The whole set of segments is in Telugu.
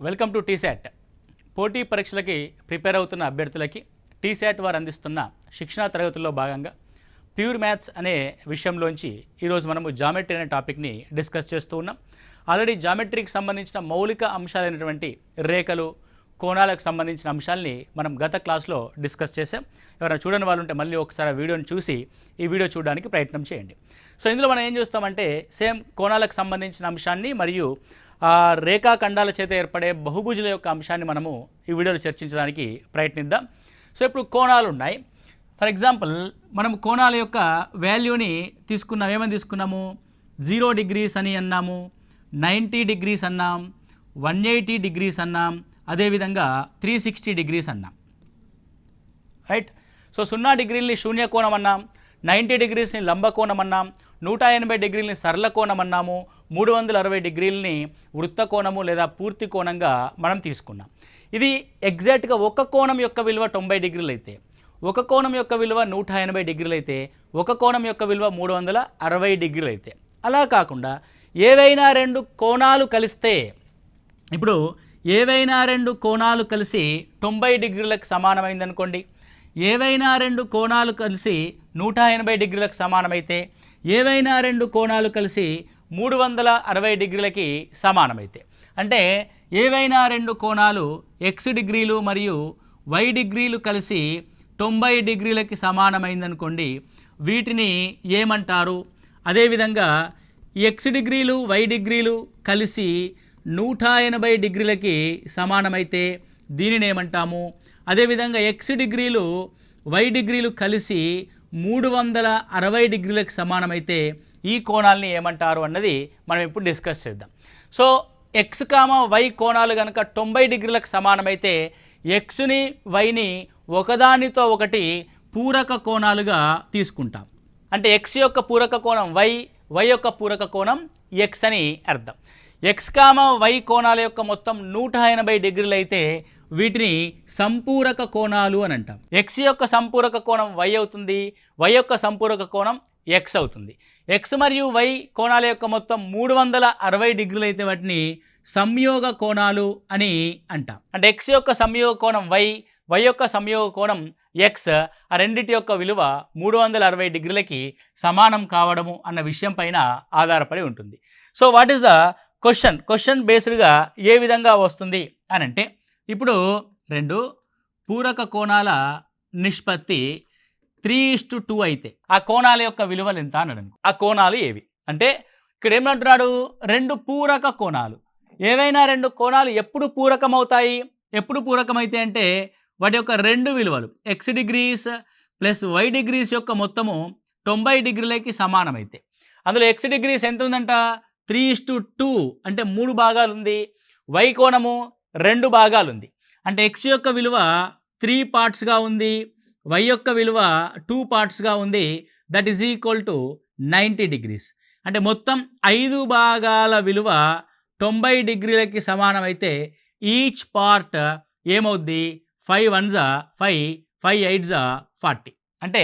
Welcome to T-SAT. పోటీ పరీక్షలకి ప్రిపేర్ అవుతున్న అభ్యర్థులకి టీశాట్ వారు అందిస్తున్న శిక్షణా తరగతుల్లో భాగంగా ప్యూర్ మ్యాథ్స్ అనే విషయంలోంచి ఈరోజు మనము జామెట్రీ అనే టాపిక్ని డిస్కస్ చేస్తూ ఉన్నాం. ఆల్రెడీ జామెట్రీకి సంబంధించిన మౌలిక అంశాలైనటువంటి రేఖలు, కోణాలకు సంబంధించిన అంశాలని మనం గత క్లాస్లో డిస్కస్ చేసాం. ఎవరైనా చూడని వాళ్ళు ఉంటే మళ్ళీ ఒకసారి ఆ వీడియోని చూసి ఈ వీడియో చూడడానికి ప్రయత్నం చేయండి. సో ఇందులో మనం ఏం చూస్తామంటే సేమ్ కోణాలకు సంబంధించిన అంశాన్ని మరియు రేఖాఖండాల చేత ఏర్పడే బహుభుజుల యొక్క అంశాన్ని మనము ఈ వీడియోలో చర్చించడానికి ప్రయత్నిద్దాం. సో ఇప్పుడు కోణాలు ఉన్నాయి. ఫర్ ఎగ్జాంపుల్ మనం కోణాల యొక్క వాల్యూని తీసుకున్నాం. ఏమని తీసుకున్నాము? 0 degrees అని అన్నాము, 90 degrees అన్నాం, 180 degrees అన్నాం, అదేవిధంగా 360 degrees అన్నాం. రైట్. సో 0 degreesని శూన్య కోణం అన్నాం, 90 degreesని లంబకోణం అన్నాం, 180 degreesని సరళ కోణం అన్నాము, 360 degreesని వృత్త కోణము లేదా పూర్తి కోణంగా మనం తీసుకున్నాం. ఇది ఎగ్జాక్ట్గా ఒక కోణం యొక్క విలువ 90 degrees అయితే, ఒక కోణం యొక్క విలువ 180 degrees అయితే, ఒక కోణం యొక్క విలువ 360 degrees అయితే, అలా కాకుండా ఏవైనా రెండు కోణాలు కలిస్తే, ఇప్పుడు ఏవైనా రెండు కోణాలు కలిసి 90 degreesలకు సమానమైంది అనుకోండి, ఏవైనా రెండు కోణాలు కలిసి 180 degreesలకు సమానమైతే, ఏవైనా రెండు కోణాలు కలిసి 360 degreesలకి సమానమైతే, అంటే ఏవైనా రెండు కోణాలు x డిగ్రీలు మరియు y డిగ్రీలు కలిసి 90 degreesలకి సమానమైందనుకోండి, వీటిని ఏమంటారు? అదేవిధంగా x డిగ్రీలు y డిగ్రీలు కలిసి 180 degreesలకి సమానమైతే దీనిని ఏమంటాము? అదేవిధంగా x డిగ్రీలు y డిగ్రీలు కలిసి 360 degreesలకు సమానమైతే ఈ కోణాలని ఏమంటారు అన్నది మనం ఇప్పుడు డిస్కస్ చేద్దాం. సో x, y కోణాలు కనుక 90 degreesలకు సమానమైతే xని వైని ఒకదానితో ఒకటి పూరక కోణాలుగా తీసుకుంటాం. అంటే x యొక్క పూరక కోణం y, y యొక్క పూరక కోణం x అని అర్థం. x, y కోణాల యొక్క మొత్తం 180 degrees అయితే వీటిని సంపూరక కోణాలు అని అంటాం. x యొక్క సంపూరక కోణం y అవుతుంది, y యొక్క సంపూరక కోణం x అవుతుంది. x మరియు y కోణాల యొక్క మొత్తం 360 degrees అయితే వాటిని సంయోగ కోణాలు అని అంటాం. అంటే x యొక్క సంయోగ కోణం y, y యొక్క సంయోగ కోణం x, ఆ రెండింటి యొక్క విలువ 360 degreesలకి సమానం కావడము అన్న విషయం పైన ఆధారపడి ఉంటుంది. So what is the question బేస్డ్గా ఏ విధంగా వస్తుంది అని అంటే, ఇప్పుడు రెండు పూరక కోణాల నిష్పత్తి 3:2 అయితే ఆ కోణాల యొక్క విలువలు ఎంత అని అడగండి. ఆ కోణాలు ఏవి అంటే ఇక్కడ ఏమంటున్నాడు? రెండు పూరక కోణాలు. ఏవైనా రెండు కోణాలు ఎప్పుడు పూరకమవుతాయి? ఎప్పుడు పూరకమైతే అంటే వాటి యొక్క రెండు విలువలు x degrees plus y degrees యొక్క మొత్తము 90 degreesలకి సమానమైతే, అందులో x డిగ్రీస్ ఎంత ఉందంట? 3:2 అంటే 3 భాగాలు ఉంది. y కోణము 2 భాగాలు ఉంది. అంటే x యొక్క విలువ 3 partsగా ఉంది, y యొక్క విలువ 2 partsగా ఉంది. That is equal to 90 degrees. అంటే మొత్తం 5 భాగాల విలువ 90 degreesలకి సమానమైతే ఈచ్ పార్ట్ ఏమవుద్ది? 5 1s 5, 5 8s 40, అంటే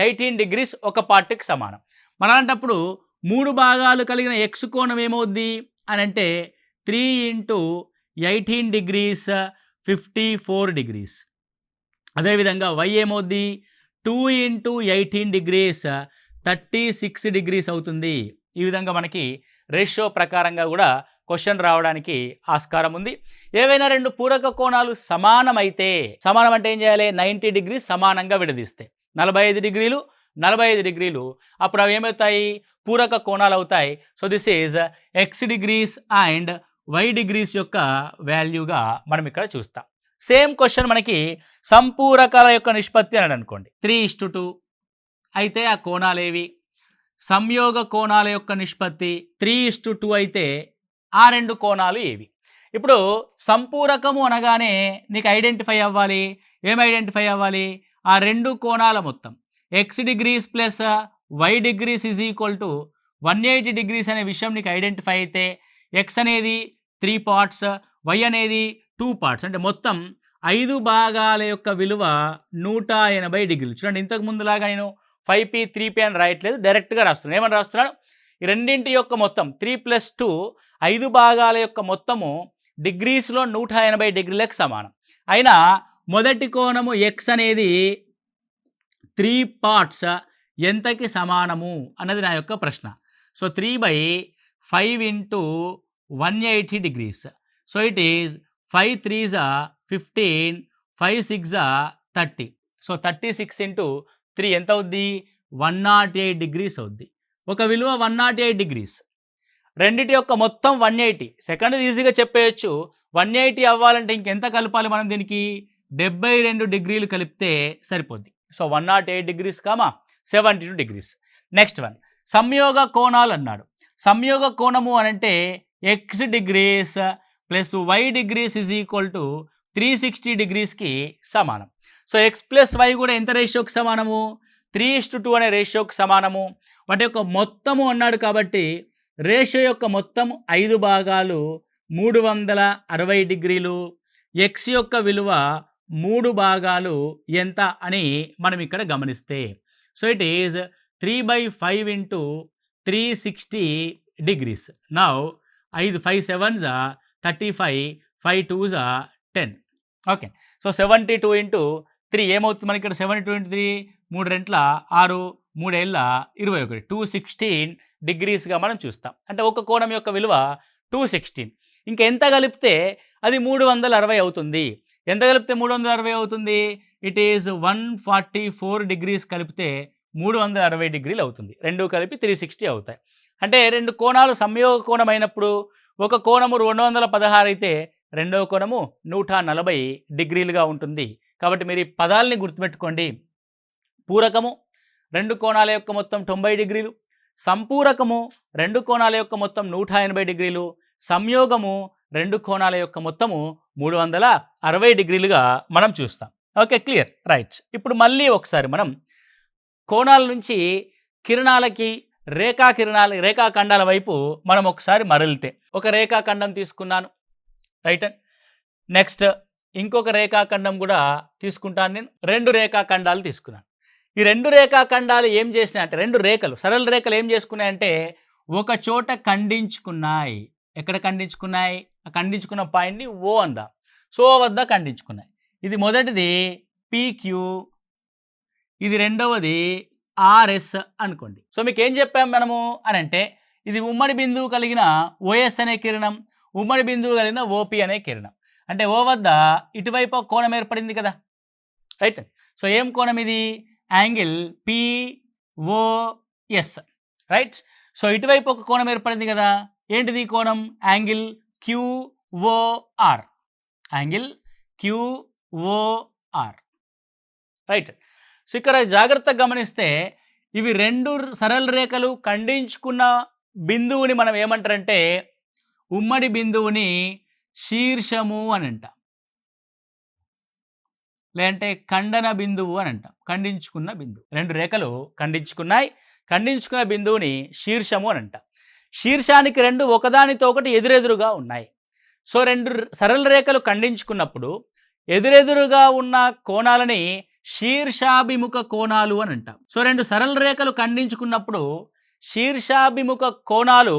18 degrees ఒక పార్ట్కి సమానం. మన అలాంటప్పుడు 3 భాగాలు కలిగిన x కోణం ఏమవుద్ది అని అంటే 3 × 18 degrees 54 degrees. అదేవిధంగా y ఏమవుద్ది? 2 × 18 degrees 36 degrees అవుతుంది. ఈ విధంగా మనకి రేషియో ప్రకారంగా కూడా క్వశ్చన్ రావడానికి ఆస్కారం ఉంది. ఏవైనా రెండు పూరక కోణాలు సమానమైతే, సమానం అంటే ఏం చేయాలి? 90 degrees సమానంగా విడదీస్తే 45 degrees 45 degrees, అప్పుడు అవి ఏమవుతాయి? పూరక కోణాలు అవుతాయి. So this is x degrees and y degrees యొక్క వాల్యూగా మనం ఇక్కడ చూస్తాం. సేమ్ క్వశ్చన్ మనకి సంపూరకాల యొక్క నిష్పత్తి అని అనుకోండి 3:2 అయితే ఆ కోణాలు ఏవి? సంయోగ కోణాల యొక్క నిష్పత్తి 3:2 అయితే ఆ రెండు కోణాలు ఏవి? ఇప్పుడు సంపూరకము అనగానే నీకు ఐడెంటిఫై అవ్వాలి. ఏం ఐడెంటిఫై అవ్వాలి? ఆ రెండు కోణాల మొత్తం x degrees plus y degrees is equal to 180 degrees అనే విషయం నీకు ఐడెంటిఫై అయితే x అనేది 3 parts, y అనేది 2 parts, అంటే మొత్తం 5 భాగాల యొక్క విలువ 180 degrees. చూడండి, ఇంతకు ముందులాగా నేను 5p 3p అని రాయట్లేదు, డైరెక్ట్గా రాస్తున్నాను. ఏమని రాస్తున్నాను? ఈ రెండింటి యొక్క మొత్తం 3 + 2 5 భాగాల యొక్క మొత్తము డిగ్రీస్లో 180 డిగ్రీలకు సమానం. అయినా మొదటి కోణము ఎక్స్ అనేది 3 పార్ట్స్ ఎంతకి సమానము అన్నది నా యొక్క ప్రశ్న. So 3/5 into 180 degrees. So it is 5 3s 15, 5 6 30. So 36 into 3 ఎంత అవుద్ది? 108 డిగ్రీస్ అవుద్ది. ఒక విలువ 108 డిగ్రీస్, రెండిటి యొక్క మొత్తం 180. సెకండ్ ఈజీగా చెప్పేయచ్చు. 180 అవ్వాలంటే ఇంకెంత కలపాలి మనం దీనికి? 72 డిగ్రీలు కలిపితే సరిపోద్ది. So 108 degrees 72 degrees. Next one, సంయోగ కోణాలు అన్నాడు. సంయోగ కోణము అనంటే x degrees plus y degrees is equal to 360 డిగ్రీస్కి సమానం. సో ఎక్స్ ప్లస్ వై కూడా ఎంత రేషియోకి సమానము? 3:2 అనే రేషియోకి సమానము. వాటి యొక్క మొత్తము అన్నాడు కాబట్టి రేషియో యొక్క మొత్తం 5 భాగాలు 360 డిగ్రీలు. ఎక్స్ యొక్క విలువ 3 భాగాలు ఎంత అని మనం ఇక్కడ గమనిస్తే, so it is 3/5 into 360 degrees. Now 5 5 7s 35, 5 2s 10. Okay, so 72 into 3 ఏమవుతుంది మనకి ఇక్కడ? 72 ఇంటూ 3 3 రెంట్ల 6, 3 ఏళ్ళ 21, 216 డిగ్రీస్గా మనం చూస్తాం. అంటే ఒక కోణం యొక్క విలువ 216. ఇంకా ఎంత కలిపితే అది 360 అవుతుంది. ఎంత కలిపితే 360 అవుతుంది? ఇట్ ఈజ్ 144 డిగ్రీస్ కలిపితే 360 డిగ్రీలు అవుతుంది. రెండు కలిపి 360 అవుతాయి. అంటే రెండు కోణాలు సంయోగ కోణం అయినప్పుడు ఒక కోణము 216 అయితే రెండవ కోణము 140 డిగ్రీలుగా ఉంటుంది. కాబట్టి మీరు ఈ పదాలని గుర్తుపెట్టుకోండి. పూరకము రెండు కోణాల యొక్క మొత్తం 90 డిగ్రీలు, సంపూరకము రెండు కోణాల యొక్క మొత్తం 180 డిగ్రీలు, సంయోగము రెండు కోణాల యొక్క మొత్తము 360 డిగ్రీలుగా మనం చూస్తాం. Okay, clear, right. ఇప్పుడు మళ్ళీ ఒకసారి మనం కోణాల నుంచి కిరణాలకి రేఖాఖండాల వైపు మనం ఒకసారి మరలితే, ఒక రేఖాఖండం తీసుకున్నాను, రైట్. నెక్స్ట్ ఇంకొక రేఖాఖండం కూడా తీసుకుంటాను. నేను 2 రేఖాఖండాలు తీసుకున్నాను. ఈ 2 రేఖాఖండాలు ఏం చేసినాయంటే, 2 రేఖలు, సరళ రేఖలు ఏం చేసుకున్నాయంటే ఒక చోట ఖండించుకున్నాయి. ఎక్కడ ఖండించుకున్నాయి? ఖండించుకున్న పాయింట్ని ఓ అందాం. సో వద్ద ఖండించుకున్నాయి. ఇది మొదటిది PQ, ఇది రెండవది RS అనుకోండి. సో మీకు ఏం చెప్పాం మనము అని అంటే, ఇది ఉమ్మడి బిందువు కలిగిన OS అనే కిరణం, ఉమ్మడి బిందువు కలిగిన OP అనే కిరణం. అంటే ఓ వద్ద ఇటువైపు కోణం ఏర్పడింది కదా, రైట్. సో ఏం కోణం ఇది? Angle POS, right. సో ఇటువైపు ఒక కోణం ఏర్పడింది కదా, ఏంటిది కోణం? Angle QOR, angle QOR, right. So ఇక్కడ జాగ్రత్తగా గమనిస్తే ఇవి 2 సరళ రేఖలు ఖండించుకున్న బిందువుని మనం ఏమంటారంటే, ఉమ్మడి బిందువుని శీర్షము అని అంటాం, లేదంటే ఖండన బిందువు అని అంటాం. ఖండించుకున్న బిందువు, 2 రేఖలు ఖండించుకున్నాయి, ఖండించుకున్న బిందువుని శీర్షము అని అంటాం. శీర్షానికి 2 ఒకదానితో ఒకటి ఎదురెదురుగా ఉన్నాయి. సో 2 సరళ రేఖలు ఖండించుకున్నప్పుడు ఎదురెదురుగా ఉన్న కోణాలని శీర్షాభిముఖ కోణాలు అని అంటాం. సో 2 సరళ రేఖలు ఖండించుకున్నప్పుడు శీర్షాభిముఖ కోణాలు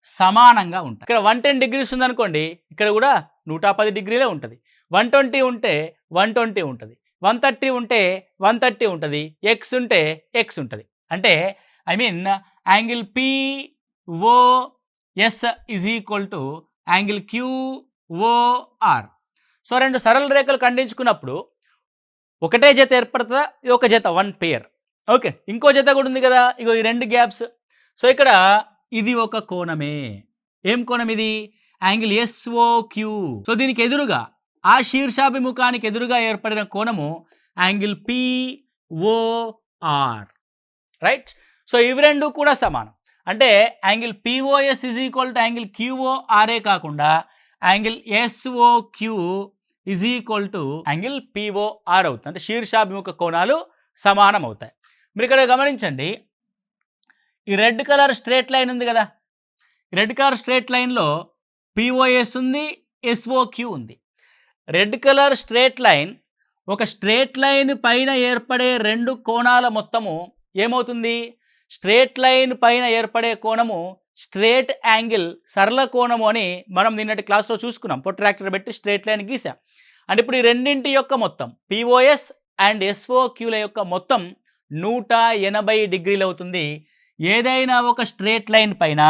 సమానంగా ఉంటాయి. ఇక్కడ 110 డిగ్రీస్ ఉందనుకోండి, ఇక్కడ కూడా 110 డిగ్రీలే ఉంటుంది. 120 ఉంటే 120 ఉంటుంది, 130 ఉంటే 130 ఉంటుంది, ఎక్స్ ఉంటే ఎక్స్ ఉంటుంది. అంటే I mean angle POS is equal to angle QOR. So 2 సరళ రేఖలు ఖండించుకున్నప్పుడు ఒకటే జత ఏర్పడుతుందా? ఇది ఒక జత, 1 పేర్. ఓకే, ఇంకో జత కూడా ఉంది కదా, ఇగో ఈ 2 గ్యాప్స్. సో ఇక్కడ ఇది ఒక కోణమే. ఏం కోణం ఇది? Angle SOQ. సో దీనికి ఎదురుగా, ఆ శీర్షాభిముఖానికి ఎదురుగా ఏర్పడిన కోణము యాంగిల్ POR, రైట్. సో ఇవి 2 కూడా సమానం. అంటే angle POS is equal to angle QORఏ కాకుండా angle SOQ is equal to angle POR అవుతుంది. అంటే శీర్షాభిముఖ కోణాలు సమానం అవుతాయి. మీరు ఇక్కడ గమనించండి, ఈ రెడ్ కలర్ స్ట్రేట్ లైన్ ఉంది కదా, రెడ్ కలర్ స్ట్రేట్ లైన్లో POS ఉంది, SOQ ఉంది. రెడ్ కలర్ స్ట్రేట్ లైన్, ఒక స్ట్రేట్ లైన్ పైన ఏర్పడే 2 కోణాల మొత్తము ఏమవుతుంది? స్ట్రేట్ లైన్ పైన ఏర్పడే కోణము స్ట్రేట్ యాంగిల్, సరళ కోణము అని మనం నిన్నటి క్లాస్లో చూసుకున్నాం. ప్రొట్రాక్టర్ పెట్టి స్ట్రేట్ లైన్ గీసాం. అంటే ఇప్పుడు ఈ రెండింటి యొక్క మొత్తం పిఓఎస్ అండ్ ఎస్ఓక్యూల యొక్క మొత్తం 180 డిగ్రీలు అవుతుంది. ఏదైనా ఒక స్ట్రేట్ లైన్ పైన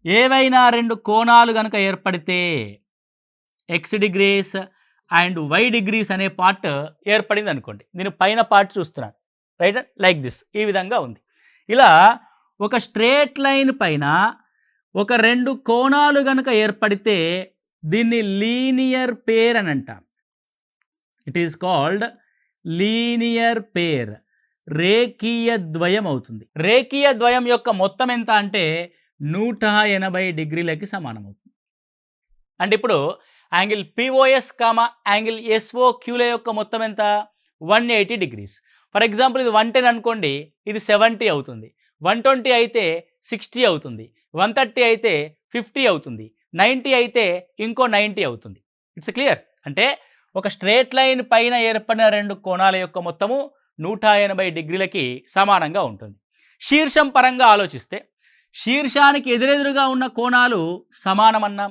ఏవైనా రెండు కోణాలు కనుక ఏర్పడితే x degrees and y degrees అనే పార్ట్ ఏర్పడింది అనుకోండి. నేను పైన పార్ట్ చూస్తున్నాను, రైట్, లైక్ దిస్, ఈ విధంగా ఉంది. ఇలా ఒక స్ట్రేట్ లైన్ పైన ఒక రెండు కోణాలు కనుక ఏర్పడితే దీన్ని లీనియర్ పేర్ అని అంటాం. It is called linear pair, రేఖీయ ద్వయం అవుతుంది. రేఖీయ ద్వయం యొక్క మొత్తం ఎంత అంటే 180 డిగ్రీలకి సమానం అవుతుంది. అంటే ఇప్పుడు యాంగిల్ పిఓఎస్ కామా యాంగిల్ ఎస్ఓక్యూల యొక్క మొత్తం ఎంత? 180 డిగ్రీస్. ఫర్ ఎగ్జాంపుల్ ఇది 110 అనుకోండి, ఇది 70 అవుతుంది. 120 అయితే 60 అవుతుంది. 130 అయితే 50 అవుతుంది. 90 అయితే ఇంకో 90 అవుతుంది. It's clear. అంటే ఒక స్ట్రేట్ లైన్ పైన ఏర్పడిన రెండు కోణాల యొక్క మొత్తము 180 డిగ్రీలకి సమానంగా ఉంటుంది. శీర్షం పరంగా ఆలోచిస్తే శీర్షానికి ఎదురెదురుగా ఉన్న కోణాలు సమానం అన్నాం.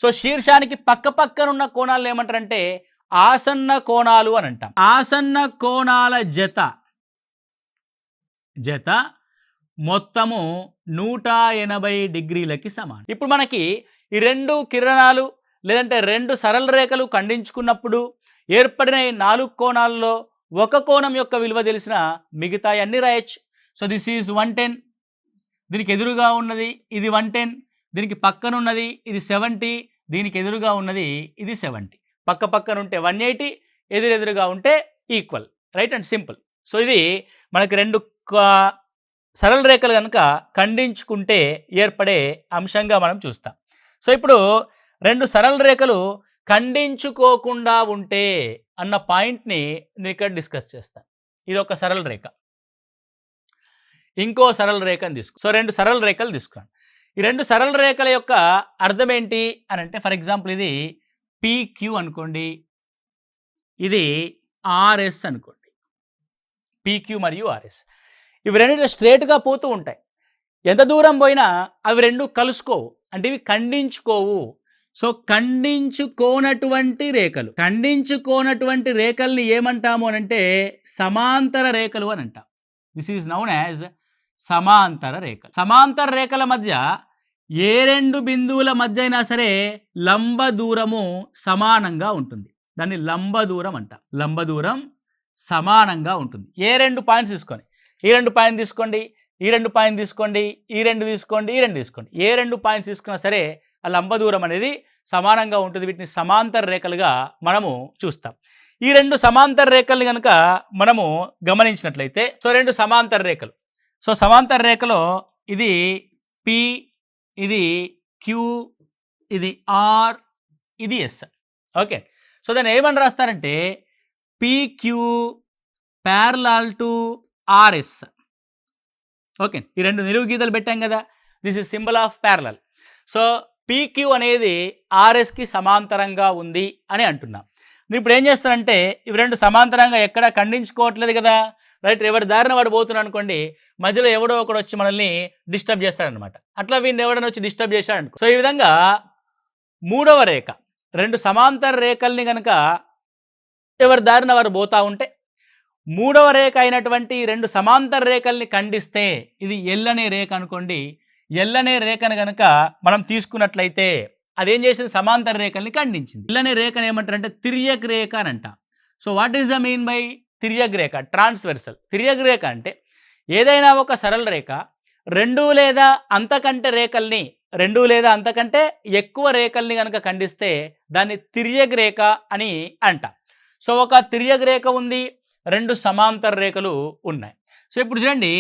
సో శీర్షానికి పక్క పక్కన ఉన్న కోణాలు ఏమంటారంటే ఆసన్న కోణాలు అని అంటాం. ఆసన్న కోణాల జత మొత్తము 180 డిగ్రీలకి సమానం. ఇప్పుడు మనకి ఈ రెండు కిరణాలు లేదంటే రెండు సరళ రేఖలు ఖండించుకున్నప్పుడు ఏర్పడిన 4 కోణాల్లో ఒక కోణం యొక్క విలువ తెలిసిన మిగతా అన్ని రాయొచ్చు. సో దిస్ ఈజ్ 110, దీనికి ఎదురుగా ఉన్నది ఇది 110, దీనికి పక్కన ఉన్నది ఇది 70, దీనికి ఎదురుగా ఉన్నది ఇది 70. పక్క పక్కన ఉంటే 180, ఎదురెదురుగా ఉంటే equal, right and simple. So ఇది మనకి రెండు సరళ రేఖలు కనుక ఖండించుకుంటే ఏర్పడే అంశంగా మనం చూస్తాం. సో ఇప్పుడు రెండు సరళ రేఖలు ఖండించుకోకుండా ఉంటే అన్న పాయింట్ని నేను ఇక్కడ డిస్కస్ చేస్తాను. ఇది ఒక సరళ రేఖ, ఇంకో సరళ రేఖను తీసుకో. సో రెండు సరళ రేఖలు తీసుకోండి. ఈ రెండు సరళ రేఖల యొక్క అర్థం ఏంటి అని అంటే, ఫర్ ఎగ్జాంపుల్ ఇది PQ అనుకోండి, ఇది RS అనుకోండి. PQ మరియు RS ఇవి రెండు స్ట్రేట్గా పోతూ ఉంటాయి. ఎంత దూరం పోయినా అవి రెండు కలుసుకోవు, అంటే ఇవి ఖండించుకోవు. సో ఖండించుకోనటువంటి రేఖల్ని ఏమంటాము అని అంటే సమాంతర రేఖలు అని అంటాం. దిస్ ఈజ్ నౌన్ యాజ్ సమాంతర రేఖలు. సమాంతర రేఖల మధ్య ఏ రెండు బిందువుల మధ్య అయినా సరే లంబ దూరము సమానంగా ఉంటుంది. దాన్ని లంబ దూరం అంటాం. లంబ దూరం సమానంగా ఉంటుంది. ఏ రెండు పాయింట్స్ తీసుకొని, ఈ రెండు పాయింట్ తీసుకోండి, ఈ రెండు పాయింట్ తీసుకోండి, ఈ రెండు తీసుకోండి, ఈ రెండు తీసుకోండి, ఏ రెండు పాయింట్స్ తీసుకున్నా సరే ఆ లంబ దూరం అనేది సమానంగా ఉంటుంది. వీటిని సమాంతర రేఖలుగా మనము చూస్తాం. ఈ రెండు సమాంతర రేఖల్ని కనుక మనము గమనించినట్లయితే, సో రెండు సమాంతర రేఖలు, సో సమాంతర రేఖలో ఇది P, ఇది Q, ఇది R, ఇది S. ఓకే, సో దాన్ని ఏమని రాస్తారంటే PQ parallel to RS. Okay, ఈ రెండు నిలువు గీతలు పెట్టాం కదా, this is symbol of parallel. So PQ అనేది RSకి సమాంతరంగా ఉంది అని అంటున్నాం. నేను ఇప్పుడు ఏం చేస్తానంటే ఇవి రెండు సమాంతరంగా ఎక్కడా ఖండించుకోవట్లేదు కదా, రైట్, ఎవరి దారిన వాడు పోతున్నాడు అనుకోండి, మధ్యలో ఎవడో ఒకడు వచ్చి మనల్ని డిస్టర్బ్ చేస్తాడనమాట. అట్లా వీడిని ఎవడైనా వచ్చి డిస్టర్బ్ చేశాడనుకో, సో ఈ విధంగా మూడవ రేఖ, రెండు సమాంతర రేఖల్ని కనుక ఎవరి దారిన వారు పోతూ ఉంటే మూడవ రేఖ అయినటువంటి రెండు సమాంతర రేఖల్ని ఖండిస్తే, ఇది ఎల్ అనే రేఖ అనుకోండి, ఎల్ అనే రేఖను కనుక మనం తీసుకున్నట్లయితే అదేం చేసింది, సమాంతర రేఖల్ని ఖండించింది. ఎల్ అనే రేఖను ఏమంటారంటే తిర్యక్ రేఖ అని అంట. So what is the mean by తిర్యక్ రేఖ? ట్రాన్స్వెర్సల్. తిర్యక్ రేఖ అంటే ఏదైనా ఒక సరళ రేఖ రెండు లేదా అంతకంటే ఎక్కువ రేఖల్ని కనుక ఖండిస్తే దాన్ని తిర్యక్ రేఖ అని అంట. సో ఒక తిర్యక్ రేఖ ఉంది, రెండు సమాంతర రేఖలు ఉన్నాయి. సో ఇప్పుడు చూడండి,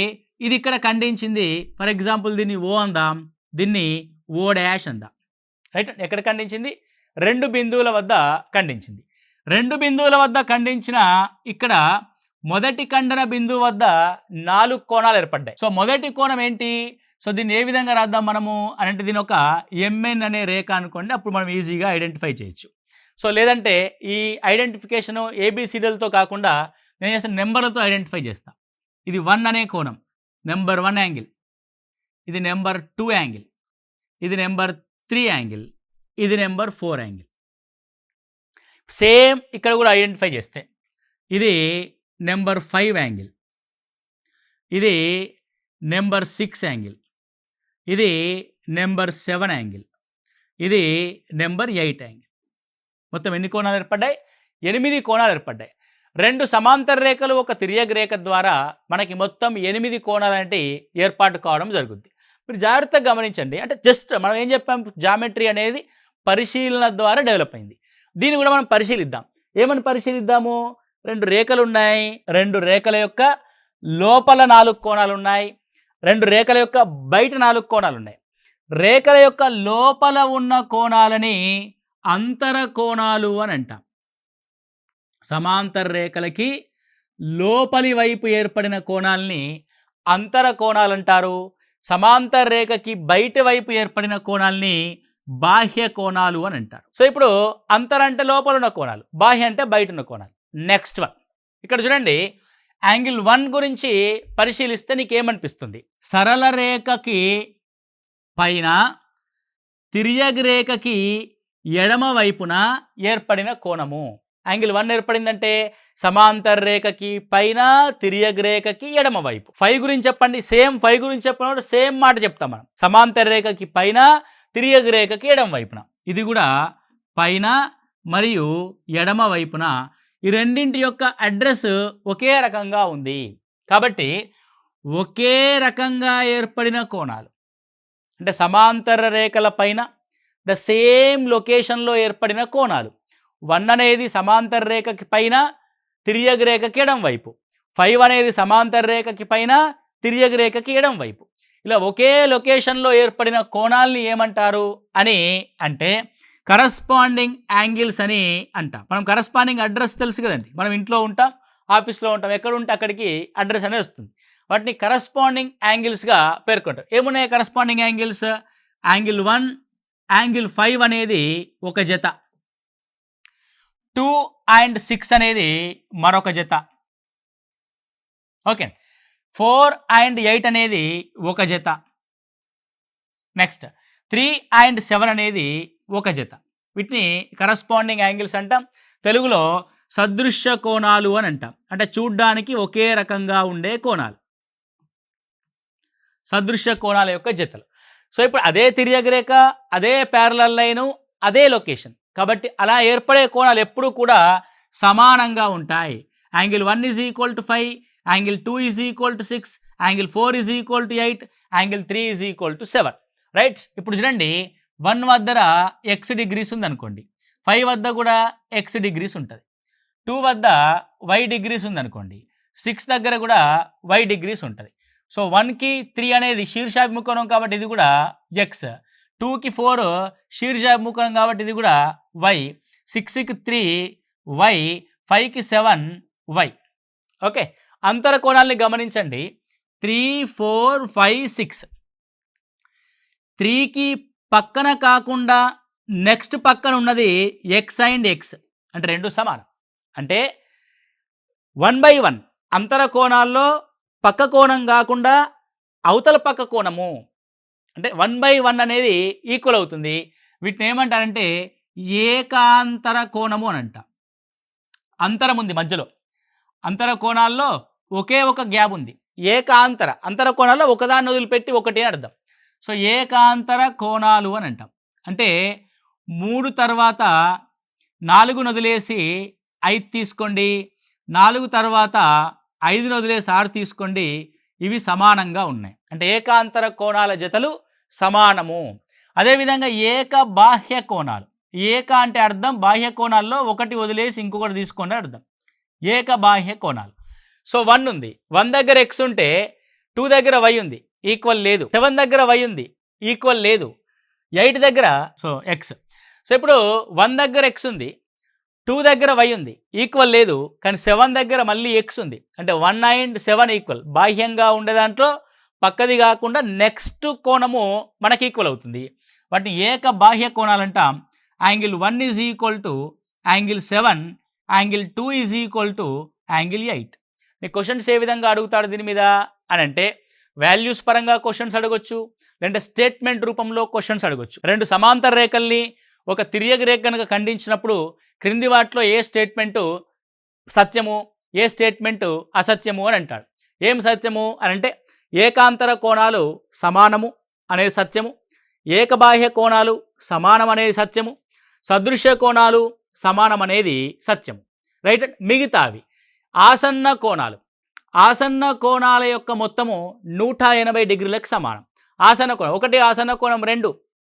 ఇది ఇక్కడ ఖండించింది. ఫర్ ఎగ్జాంపుల్ దీన్ని O అందాం, దీన్ని O డాష్ అందాం, రైట్. ఎక్కడ ఖండించింది? రెండు బిందువుల వద్ద ఖండించింది. రెండు బిందువుల వద్ద ఖండించిన ఇక్కడ మొదటి ఖండన బిందువు వద్ద 4 కోణాలు ఏర్పడ్డాయి. సో మొదటి కోణం ఏంటి? సో దీన్ని ఏ విధంగా రాద్దాం మనము అని అంటే, దీని ఒక MN అనే రేఖ అనుకోండి, అప్పుడు మనం ఈజీగా ఐడెంటిఫై చేయొచ్చు. సో లేదంటే ఈ ఐడెంటిఫికేషను ABCDలతో కాకుండా నేను చేసిన నెంబర్లతో ఐడెంటిఫై చేస్తాను. ఇది 1 అనే కోణం, నెంబర్ 1 యాంగిల్, ఇది నెంబర్ 2 యాంగిల్, ఇది నెంబర్ 3 యాంగిల్, ఇది నెంబర్ 4 యాంగిల్. సేమ్ ఇక్కడ కూడా ఐడెంటిఫై చేస్తే ఇది నెంబర్ 5 యాంగిల్, ఇది నెంబర్ 6 యాంగిల్, ఇది నెంబర్ 7 యాంగిల్, ఇది నెంబర్ 8 యాంగిల్. మొత్తం ఎన్ని కోణాలు ఏర్పడ్డాయి? 8 కోణాలు ఏర్పడ్డాయి. 2 సమాంతర రేఖలు, ఒక తిర్యక రేఖ ద్వారా మనకి మొత్తం 8 కోణాలు అంటే ఏర్పాటు కావడం జరుగుద్ది. మీరు జాగ్రత్తగా గమనించండి. అంటే జస్ట్ మనం ఏం చెప్పాం, జామెట్రీ అనేది పరిశీలన ద్వారా డెవలప్ అయింది. దీన్ని కూడా మనం పరిశీలిద్దాం. ఏమని పరిశీలిద్దాము? 2 రేఖలు ఉన్నాయి, 2 రేఖల యొక్క లోపల 4 కోణాలు ఉన్నాయి, 2 రేఖల యొక్క బయట 4 కోణాలు ఉన్నాయి. రేఖల యొక్క లోపల ఉన్న కోణాలని అంతర కోణాలు అని అంటాం. సమాంతర రేఖలకి లోపలి వైపు ఏర్పడిన కోణాలని అంతర కోణాలు అంటారు. సమాంతర రేఖకి బయట వైపు ఏర్పడిన కోణాలని బాహ్య కోణాలు అని అంటారు. సో ఇప్పుడు అంతర అంటే లోపల ఉన్న కోణాలు, బాహ్య అంటే బయట ఉన్న కోణాలు. నెక్స్ట్ వన్, ఇక్కడ చూడండి, యాంగిల్ 1 గురించి పరిశీలిస్తే నీకేమనిపిస్తుంది? సరళ రేఖకి పైన తిర్యక రేఖకి ఎడమ వైపున ఏర్పడిన కోణము. యాంగిల్ 1 ఏర్పడిందంటే సమాంతర రేఖకి పైన తిర్యక రేఖకి ఎడమ వైపు. 5 గురించి చెప్పండి, సేమ్ 5 గురించి చెప్పినప్పుడు సేమ్ మాట చెప్తాం మనం. సమాంతర రేఖకి పైన తిర్యక రేఖకి ఎడమ వైపున, ఇది కూడా పైన మరియు ఎడమ వైపున. ఈ రెండింటి యొక్క అడ్రస్ ఒకే రకంగా ఉంది కాబట్టి ఒకే రకంగా ఏర్పడిన కోణాలు అంటే సమాంతర రేఖల పైన ద సేమ్ లొకేషన్లో ఏర్పడిన కోణాలు. 1 అనేది సమాంతర రేఖకి పైన తిర్యక రేఖకి ఎడం వైపు, 5 అనేది సమాంతర రేఖకి పైన తిర్యక రేఖకి ఎడం వైపు. ఇలా ఒకే లొకేషన్లో ఏర్పడిన కోణాలని ఏమంటారు అని అంటే కరస్పాండింగ్ యాంగిల్స్ అని అంటాం. మనం కరస్పాండింగ్ అడ్రస్ తెలుసు కదండి, మనం ఇంట్లో ఉంటాం, ఆఫీస్లో ఉంటాం, ఎక్కడ ఉంటే అక్కడికి అడ్రస్ అనేది వస్తుంది. వాటిని కరస్పాండింగ్ యాంగిల్స్గా పేర్కొంటాం. ఏమున్నాయి కరస్పాండింగ్ యాంగిల్స్? యాంగిల్ 1, యాంగిల్ 5 అనేది ఒక జత, 2 and 6 అనేది మరొక జత, ఓకే. 4 and 8 అనేది ఒక జత, నెక్స్ట్ 3 and 7 అనేది ఒక జత. వీటిని కరస్పాండింగ్ యాంగిల్స్ అంటాం. తెలుగులో సదృశ్య కోణాలు అని అంటాం. అంటే చూడ్డానికి ఒకే రకంగా ఉండే కోణాలు, సదృశ్య కోణాల యొక్క జతలు. సో ఇప్పుడు అదే తిర్యక రేఖ, అదే ప్యారలల్ లైను, అదే లొకేషన్ కాబట్టి అలా ఏర్పడే కోణాలు ఎప్పుడూ కూడా సమానంగా ఉంటాయి. Angle 1 is equal to 5, angle 2 is equal to 6, angle 4 is equal to 8, angle 3 is equal to 7, right. ఇప్పుడు చూడండి, 1 వద్ద x డిగ్రీస్ ఉందనుకోండి, 5 వద్ద కూడా x డిగ్రీస్ ఉంటుంది, 2 వద్ద y డిగ్రీస్ ఉందనుకోండి, 6 దగ్గర కూడా y డిగ్రీస్ ఉంటుంది. సో 1కి 3 అనేది శీర్షాభిముఖం కాబట్టి ఇది కూడా x, 2కి 4 శీర్షాభిముఖం కాబట్టి ఇది కూడా y, 6కి 3 y, 5కి 7 y, ఓకే. అంతర కోణాలని గమనించండి, 3, 4, 5, 6. 3కి పక్కన కాకుండా నెక్స్ట్ పక్కన ఉన్నది x అండ్ x అంటే రెండు సమానం. అంటే 1/1 అంతర కోణాల్లో పక్క కోణం కాకుండా అవతల పక్క కోణము అంటే 1/1 అనేది ఈక్వల్ అవుతుంది. వీటిని ఏమంటారంటే ఏకాంతర కోణము అని అంట. అంతరం ఉంది మధ్యలో, అంతర కోణాల్లో ఒకే ఒక గ్యాప్ ఉంది. ఏకాంతర అంతర కోణాల్లో ఒకదాన్ని వదిలిపెట్టి ఒకటి అని అర్థం. సో ఏకాంతర కోణాలు అని అంటాం. అంటే 3 తర్వాత 4ను వదిలేసి 5 తీసుకోండి, 4 తర్వాత 5ను వదిలేసి 6 తీసుకోండి, ఇవి సమానంగా ఉన్నాయి. అంటే ఏకాంతర కోణాల జతలు సమానము. అదేవిధంగా ఏక బాహ్య కోణాలు, ఏక అంటే అర్థం బాహ్య కోణాల్లో ఒకటి వదిలేసి ఇంకొకటి తీసుకోండి అర్థం, ఏక బాహ్య కోణాలు. సో 1 ఉంది, 1 దగ్గర x ఉంటే 2 దగ్గర y ఉంది, ఈక్వల్ లేదు. 7 దగ్గర y ఉంది, ఈక్వల్ లేదు. 8 దగ్గర సో x. సో ఇప్పుడు 1 దగ్గర x ఉంది, 2 దగ్గర y ఉంది, ఈక్వల్ లేదు. కానీ 7 దగ్గర మళ్ళీ x ఉంది. అంటే 1 and 7 ఈక్వల్. బాహ్యంగా ఉండే దాంట్లో పక్కది కాకుండా నెక్స్ట్ కోణము మనకి ఈక్వల్ అవుతుంది. వాటిని ఏక బాహ్య కోణాలంటాం. Angle 1 is equal to angle 7, angle 2 is equal to angle 8. నీ క్వశ్చన్స్ ఏ విధంగా అడుగుతాడు దీని మీద అని అంటే వాల్యూస్ పరంగా క్వశ్చన్స్ అడగొచ్చు, లేదంటే స్టేట్మెంట్ రూపంలో క్వశ్చన్స్ అడగొచ్చు. రెండు సమాంతర రేఖల్ని ఒక తిర్యగ రేఖ కనుక ఖండించినప్పుడు క్రింది వాటిలో ఏ స్టేట్మెంటు సత్యము, ఏ స్టేట్మెంటు అసత్యము అని అంటాడు. ఏం సత్యము అని అంటే ఏకాంతర కోణాలు సమానము అనేది సత్యము, ఏకబాహ్య కోణాలు సమానం అనేది సత్యము, సదృశ్య కోణాలు సమానం అనేది సత్యము. రైట్. మిగతావి ఆసన్న కోణాలు, ఆసన్న కోణాల యొక్క మొత్తము 180 డిగ్రీలకు సమానం. ఆసన్న కోణం ఒకటి, ఆసన్న కోణం 2,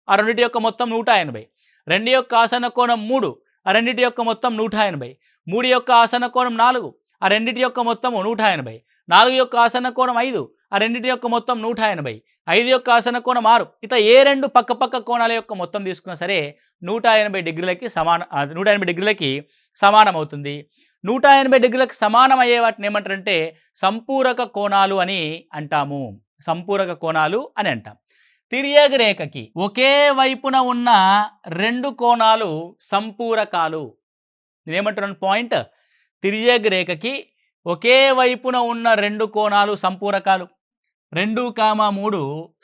ఆ రెండింటి యొక్క మొత్తం 180. 2 యొక్క ఆసన్న కోణం 3, ఆ రెండింటి యొక్క మొత్తం 180. 3 యొక్క ఆసన్న కోణం 4, ఆ రెండింటి యొక్క మొత్తం 180. 4 యొక్క ఆసన్న కోణం 5, ఆ రెండింటి యొక్క మొత్తం 180. 5 యొక్క ఆసన్న కోణం 6. ఇట్లా ఏ రెండు పక్క కోణాల యొక్క మొత్తం తీసుకున్నా సరే 180 డిగ్రీలకి సమానం, 180 డిగ్రీలకి సమానం అవుతుంది. 180 డిగ్రీలకు సమానం అయ్యే వాటిని ఏమంటారంటే సంపూరక కోణాలు అని అంటాము. సంపూరక కోణాలు అని అంటాం. తిర్యగ రేఖకి ఒకే వైపున ఉన్న రెండు కోణాలు సంపూరకాలు. నేనేమంటున్నాను పాయింట్, తిర్యగ రేఖకి ఒకే వైపున ఉన్న రెండు కోణాలు సంపూరకాలు, 2,3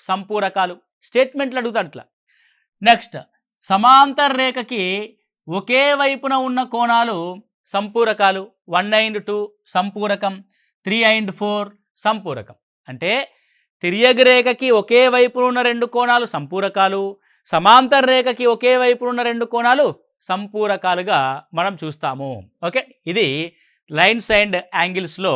సంపూరకాలు. స్టేట్మెంట్లు అడుగుతాడు అట్లా. నెక్స్ట్, సమాంతర రేఖకి ఒకే వైపున ఉన్న కోణాలు సంపూరకాలు, 1 and 2 సంపూరకం, 3 and 4 సంపూరకం. అంటే తిర్యగ రేఖకి ఒకే వైపున ఉన్న రెండు కోణాలు సంపూరకాలు, సమాంతర రేఖకి ఒకే వైపున ఉన్న రెండు కోణాలు సంపూరకాలుగా మనం చూస్తాము. ఓకే, ఇది లైన్స్ అండ్ యాంగిల్స్లో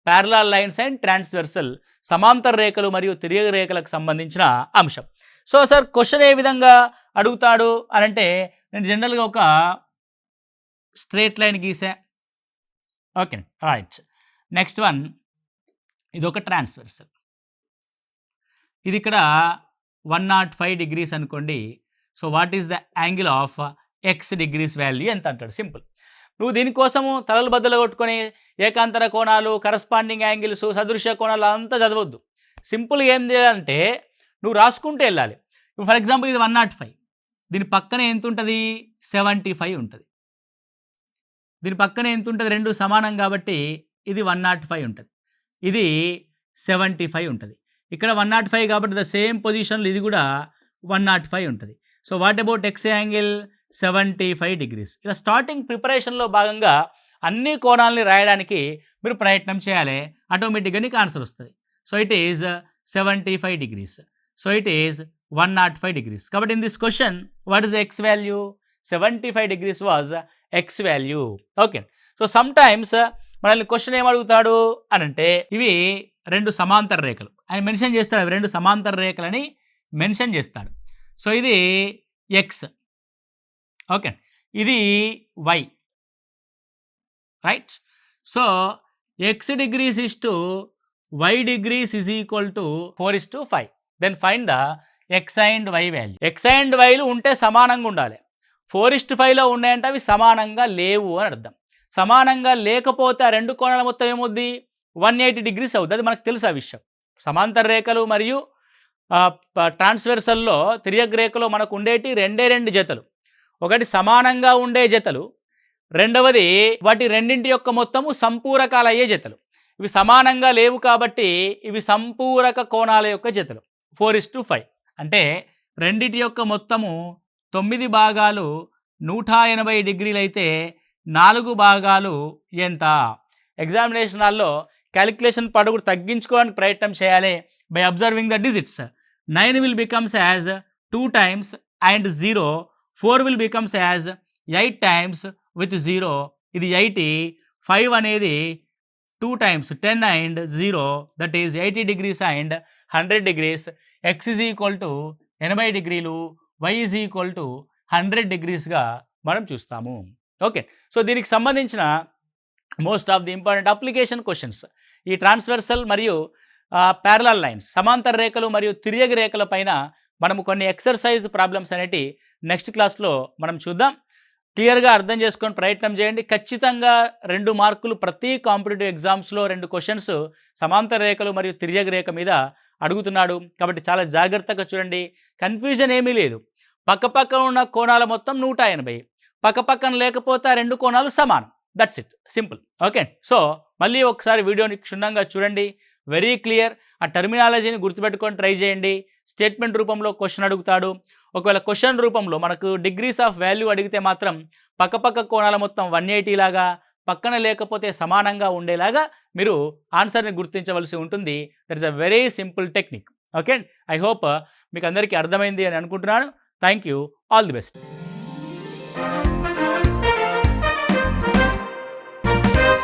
ప్యారలల్ లైన్స్ అండ్ ట్రాన్స్వర్సల్ సమాంతర రేఖలు మరియు తిర్యగ రేఖలకు సంబంధించిన అంశం. సో సార్ క్వశ్చన్ ఏ విధంగా అడుగుతాడు అని అంటే నేను జనరల్గా ఒక స్ట్రేట్ లైన్ గీసా. Okay right. నెక్స్ట్ వన్, ఇది ఒక ట్రాన్స్వర్సల్. ఇది ఇక్కడ 105 డిగ్రీస్ అనుకోండి. So what is the angle of X degrees value ఎంత అంటాడు. సింపుల్. నువ్వు దీనికోసము తలలు బద్దలు కొట్టుకొని ఏకాంతర కోణాలు, కరస్పాండింగ్ యాంగిల్స్, సదృశ్య కోణాలు అంతా చదవద్దు. సింపుల్గా ఏం చేయాలంటే నువ్వు రాసుకుంటూ వెళ్ళాలి. ఫర్ ఎగ్జాంపుల్ ఇది 105, దీని పక్కన ఎంత ఉంటుంది 75 ఉంటుంది. దీని పక్కన ఎంత ఉంటుంది, రెండు సమానం కాబట్టి ఇది 105 ఉంటుంది, ఇది 75 ఉంటుంది. ఇక్కడ 105 కాబట్టి ద సేమ్ పొజిషన్లో ఇది కూడా 105 ఉంటుంది. So what about X angle 75 degrees. ఇలా స్టార్టింగ్ ప్రిపరేషన్లో భాగంగా అన్ని కోణాలని రాయడానికి మీరు ప్రయత్నం చేయాలి. ఆటోమేటిక్గా నీకు ఆన్సర్ వస్తుంది. So it is 75 degrees. So it is 105 degrees. కాబట్టి in this question what is the X value? 75 degrees was X value. Okay. So sometimes మనల్ని క్వశ్చన్ ఏమడుగుతాడు అని అంటే ఇవి రెండు సమాంతర రేఖలు ఆయన మెన్షన్ చేస్తాడు. అవి రెండు సమాంతర రేఖలని మెన్షన్ చేస్తాడు. సో ఇది ఎక్స్, ఓకే, ఇది Y, right. So X degrees is to Y degrees is equal to 4:5. Then find the X and Y value. X and వైలు ఉంటే సమానంగా ఉండాలి. 4:5లో ఉన్నాయంటే అవి సమానంగా లేవు అని అర్థం. సమానంగా లేకపోతే ఆ రెండు కోణాల మొత్తం ఏమవుద్ది 180 డిగ్రీస్ అవుతుంది. అది మనకు తెలుసు ఆ విషయం. సమాంతర రేఖలు మరియు ట్రాన్స్వర్సల్లో తిర్యగ రేఖలో మనకు ఉండేటి రెండు జతలు. ఒకటి సమానంగా ఉండే జతలు, రెండవది వాటి రెండింటి యొక్క మొత్తము సంపూరకాలు అయ్యే జతలు. ఇవి సమానంగా లేవు కాబట్టి ఇవి సంపూరక కోణాల యొక్క జతలు. 4:5 అంటే రెండిటి యొక్క మొత్తము 9 భాగాలు 180 డిగ్రీలు అయితే 4 భాగాలు ఎంత? ఎగ్జామినేషన్ హాల్లో క్యాలిక్యులేషన్ పడుగు తగ్గించుకోవడానికి ప్రయత్నం చేయాలి. By observing the digits 9 will becomes as 2 times and 0, 4 will becomes as 8 times with 0. ఇది 80. 5 అనేది 2 times 10 and 0, that is 80 degrees and 100 degrees. X is equal to 80 డిగ్రీలు, y is equal to 100 డిగ్రీస్గా మనం చూస్తాము. ఓకే. సో దీనికి సంబంధించిన most of the important application questions ఈ ట్రాన్స్వర్సల్ మరియు ప్యారలల్ లైన్స్ సమాంతర రేఖలు మరియు తిర్యగ రేఖల పైన మనము కొన్ని ఎక్సర్సైజ్ ప్రాబ్లమ్స్ అనేటి నెక్స్ట్ క్లాస్లో మనం చూద్దాం. క్లియర్గా అర్థం చేసుకొని ప్రయత్నం చేయండి. ఖచ్చితంగా 2 మార్కులు ప్రతి కాంపిటేటివ్ ఎగ్జామ్స్లో 2 క్వశ్చన్స్ సమాంతర రేఖలు మరియు తిర్యగ రేఖ మీద అడుగుతున్నాడు. కాబట్టి చాలా జాగ్రత్తగా చూడండి. కన్ఫ్యూజన్ ఏమీ లేదు. పక్కపక్కన ఉన్న కోణాల మొత్తం 180, పక్కపక్కన లేకపోతే ఆ రెండు కోణాలు సమానం. That's it, simple. Okay. So మళ్ళీ ఒకసారి వీడియోని క్షుణ్ణంగా చూడండి. Very clear. ఆ టర్మినాలజీని గుర్తుపెట్టుకొని ట్రై చేయండి. స్టేట్మెంట్ రూపంలో క్వశ్చన్ అడుగుతాడు. ఒకవేళ క్వశ్చన్ రూపంలో మనకు డిగ్రీస్ ఆఫ్ వాల్యూ అడిగితే మాత్రం పక్కపక్క కోణాల మొత్తం 180 లాగా, పక్కన లేకపోతే సమానంగా ఉండేలాగా మీరు ఆన్సర్ని గుర్తించవలసి ఉంటుంది. That is a very simple technique. Okay, I hope మీకు అందరికీ అర్థమైంది అని అనుకుంటున్నాను. Thank you. All the best.